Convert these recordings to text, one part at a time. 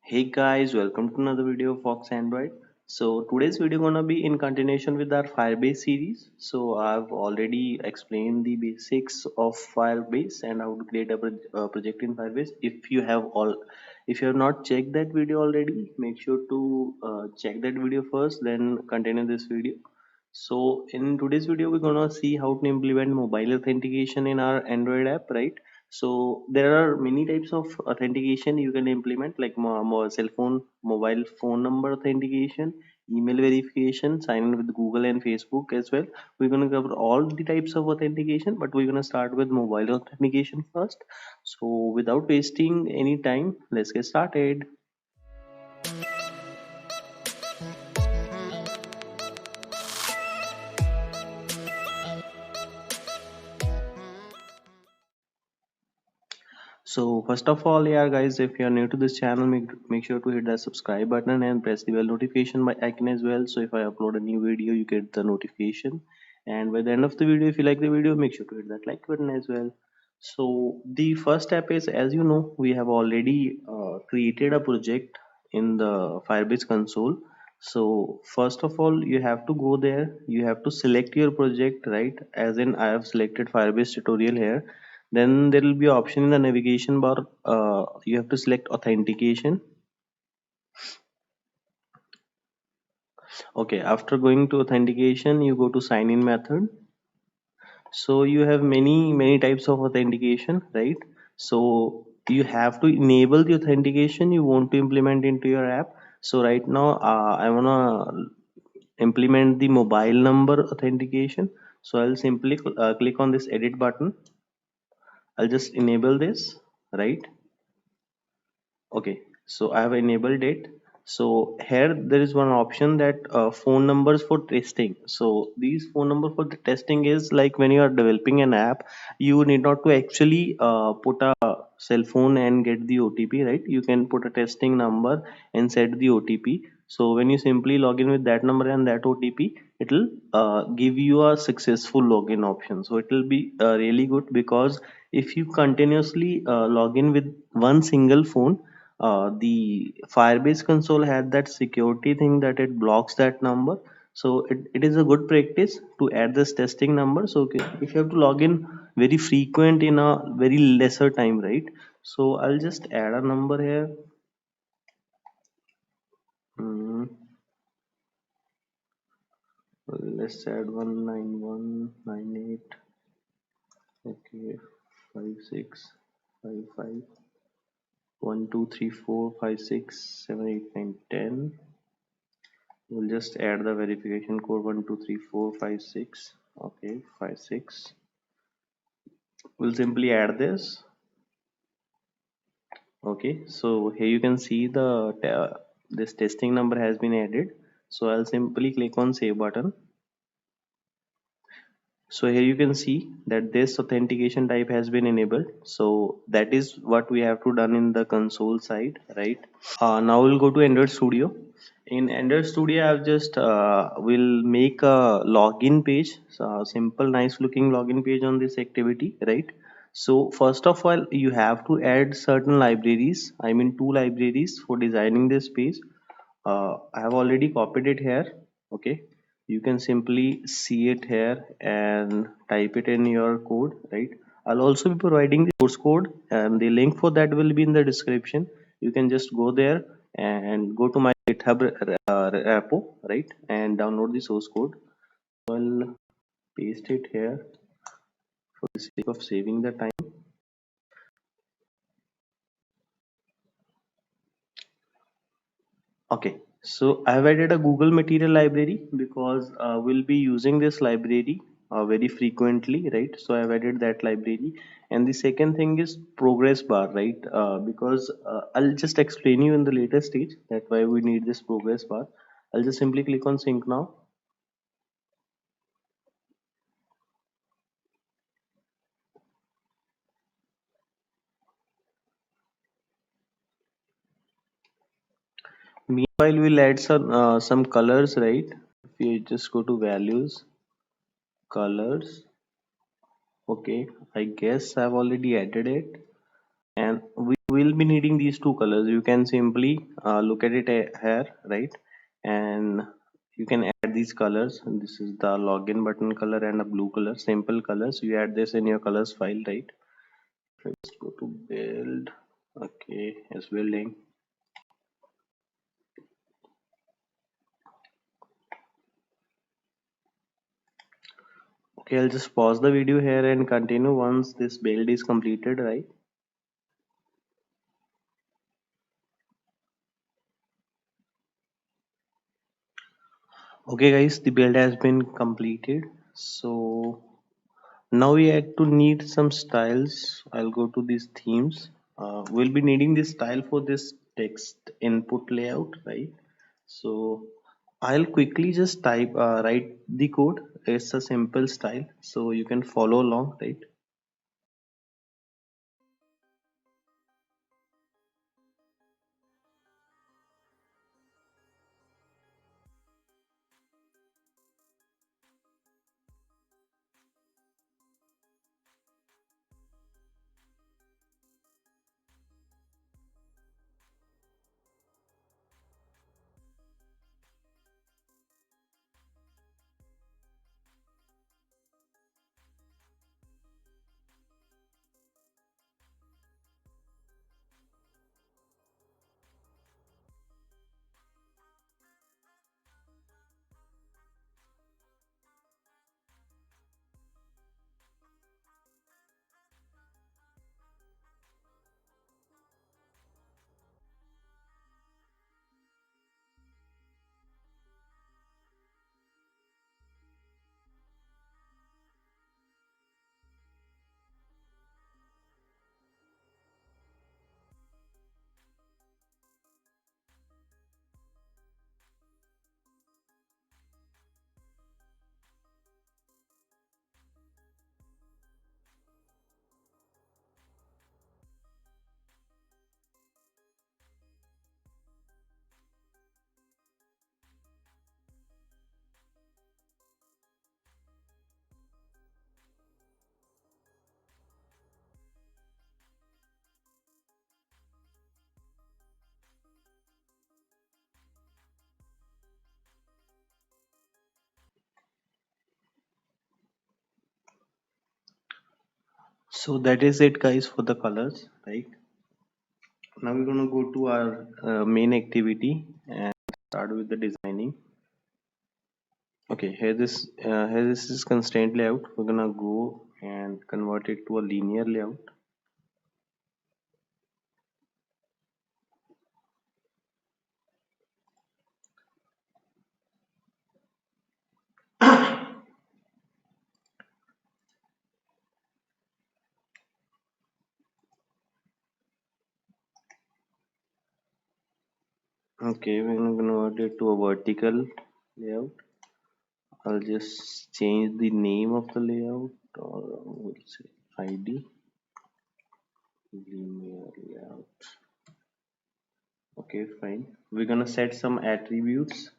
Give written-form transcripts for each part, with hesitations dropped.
Hey guys, welcome to another video of Fox Android. So today's video gonna be in continuation with our Firebase series. So I've already explained the basics of Firebase and how to create a project in Firebase. If you have not checked that video already, make sure to check that video first, then continue this video. So in today's video, we're gonna see how to implement mobile authentication in our Android app, right? So there are many types of authentication you can implement, like cell phone, mobile phone number authentication, email verification, sign in with Google and Facebook as well. We're gonna cover all the types of authentication, but we're gonna start with mobile authentication first. So without wasting any time, let's get started. So first of all, yeah guys, if you are new to this channel, make sure to hit that subscribe button and press the bell notification icon as well. So if I upload a new video, you get the notification. And by the end of the video, if you like the video, make sure to hit that like button as well. So the first step is, as you know, we have already created a project in the Firebase console. So first of all, you have to go there. You have to select your project, right? As in, I have selected Firebase tutorial here. Then there will be option in the navigation bar. You have to select authentication. Okay, after going to authentication, you go to sign in method. So you have many types of authentication, right? So you have to enable the authentication you want to implement into your app. So right now, I want to implement the mobile number authentication. So I'll simply click on this edit button. I'll just enable this, right? Okay, so I have enabled it. So here there is one option that phone numbers for testing. So these phone number for the testing is like when you are developing an app, you need not to actually put a cell phone and get the OTP, right? You can put a testing number and set the OTP. So when you simply log in with that number and that OTP, it will give you a successful login option. So it will be really good, because if you continuously log in with one single phone, the Firebase console had that security thing that it blocks that number. So it is a good practice to add this testing number. So okay, if you have to log in very frequent in a very lesser time, right? So I'll just add a number here. Hmm, let's add 19198. Okay, 5655 1 2 3 4 5 6 7 8 9 10. We'll just add the verification code 1 2 3 4 5 6. Okay, 5 6. We'll simply add this. Okay, so here you can see this testing number has been added. So I'll simply click on save button. So here you can see that this authentication type has been enabled. So that is what we have to done in the console side, right? Now we'll go to Android Studio. In Android Studio, I've just will make a login page, so a simple, nice looking login page on this activity, right? So first of all, you have to add certain libraries. I mean, two libraries for designing this page. I have already copied it here. Okay, you can simply see it here and type it in your code, right? I'll also be providing the source code, and the link for that will be in the description. You can just go there and go to my GitHub repo, right, and download the source code. I'll paste it here for the sake of saving the time. Okay, so I have added a Google Material library because we'll be using this library very frequently, right? So I've added that library. And the second thing is progress bar, right? Because I'll just explain you in the later stage that why we need this progress bar. I'll just simply click on sync now. Meanwhile, we'll add some colors, right? If you just go to values, colors. Okay, I guess I've already added it. And we we'll be needing these two colors. You can simply look at it here, right? And you can add these colors. And this is the login button color and a blue color, simple colors. You add this in your colors file, right? Let's go to build. Okay, it's building. Okay, I'll just pause the video here and continue once this build is completed, right? Okay guys, the build has been completed. So now we had to need some styles. I'll go to these themes. We'll be needing this style for this text input layout, right? So I'll quickly just write the code. It's a simple style, so you can follow along, right? So that is it, guys, for the colors, right? Now we're gonna go to our main activity and start with the designing. Okay, here this is constraint layout. We're gonna go and convert it to a linear layout. Okay, we're gonna convert it to a vertical layout. I'll just change the name of the layout, or we'll say ID linear layout. Okay, fine. We're gonna set some attributes.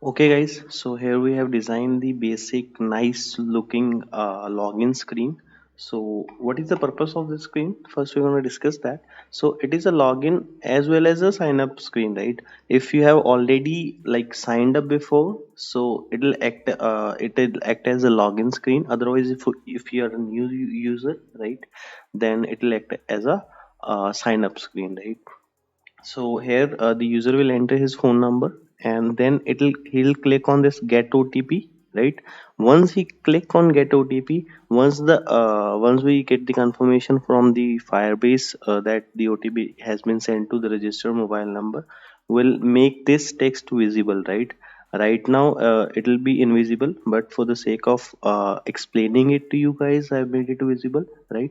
Okay guys, so here we have designed the basic nice looking login screen. So what is the purpose of this screen? First we're going to discuss that. So it is a login as well as a sign up screen, right? If you have already like signed up before, so it'll act as a login screen. Otherwise, if you are a new user, right, then it'll act as a sign up screen, right? So here the user will enter his phone number, and then he'll click on this get OTP, right? Once he click on get OTP, once we get the confirmation from the Firebase that the OTP has been sent to the registered mobile number, will make this text visible, right now it'll be invisible, but for the sake of explaining it to you guys, I've made it visible, right?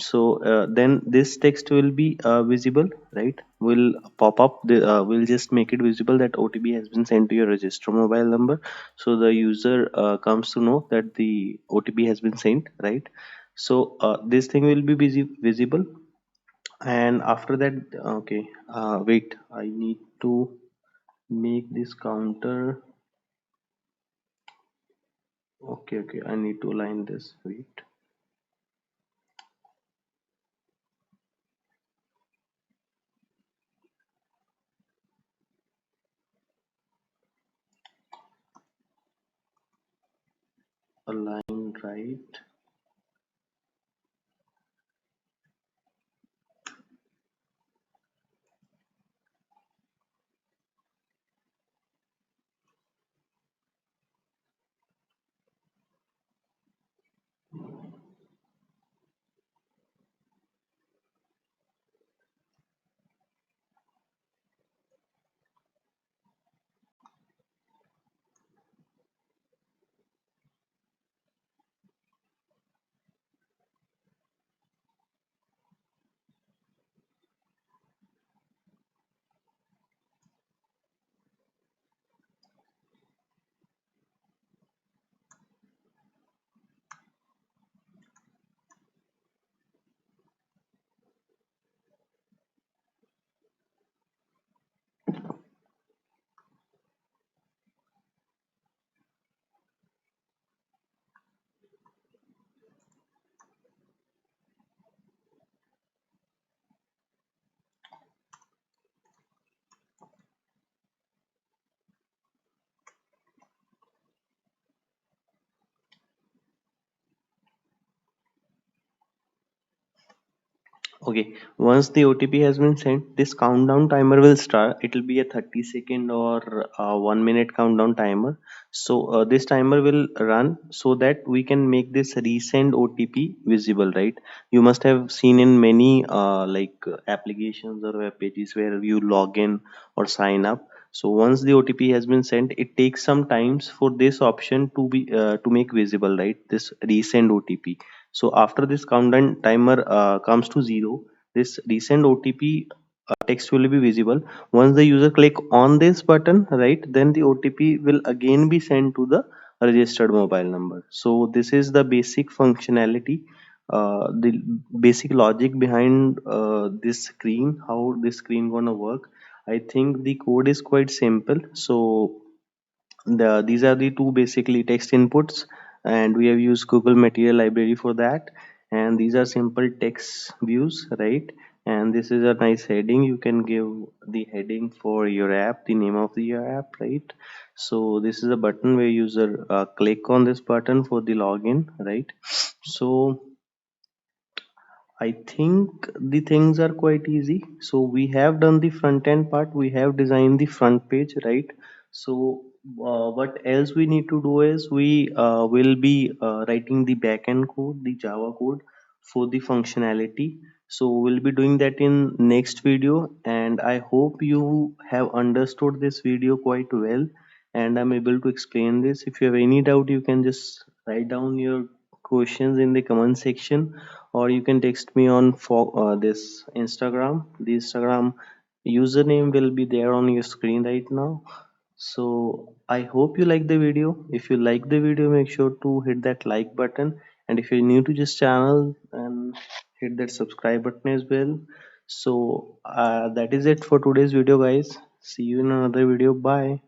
So then this text will be visible, right? Will pop up we'll just make it visible that OTP has been sent to your registered mobile number, so the user comes to know that the OTP has been sent, right? So this thing will be visible. And after that, okay, wait, I need to make this counter. Okay, I need to align this. Wait, align right. Okay, once the OTP has been sent, this countdown timer will start. It will be a 30-second or 1 minute countdown timer. So this timer will run so that we can make this resend OTP visible, right? You must have seen in many applications or web pages where you log in or sign up. So once the OTP has been sent, it takes some times for this option to make visible, right? This resend OTP. So after this countdown timer comes to zero, this resend OTP text will be visible. Once the user click on this button, right, then the OTP will again be sent to the registered mobile number. So this is the basic functionality, the basic logic behind this screen, how this screen gonna work. I think the code is quite simple. So these are the two basically text inputs, and we have used Google Material Library for that. And these are simple text views, right? And this is a nice heading. You can give the heading for your app, the name of your app, right? So this is a button where user click on this button for the login, right? So I think the things are quite easy. So we have done the front end part, we have designed the front page, right? So what else we need to do is we will be writing the backend code, the Java code for the functionality. So we'll be doing that in next video, and I hope you have understood this video quite well and I'm able to explain this. If you have any doubt, you can just write down your questions in the comment section, or you can text me on for this Instagram. The Instagram username will be there on your screen right now. So I hope you like the video. If you like the video, make sure to hit that like button, and if you're new to this channel, and hit that subscribe button as well. So that is it for today's video, guys. See you in another video. Bye.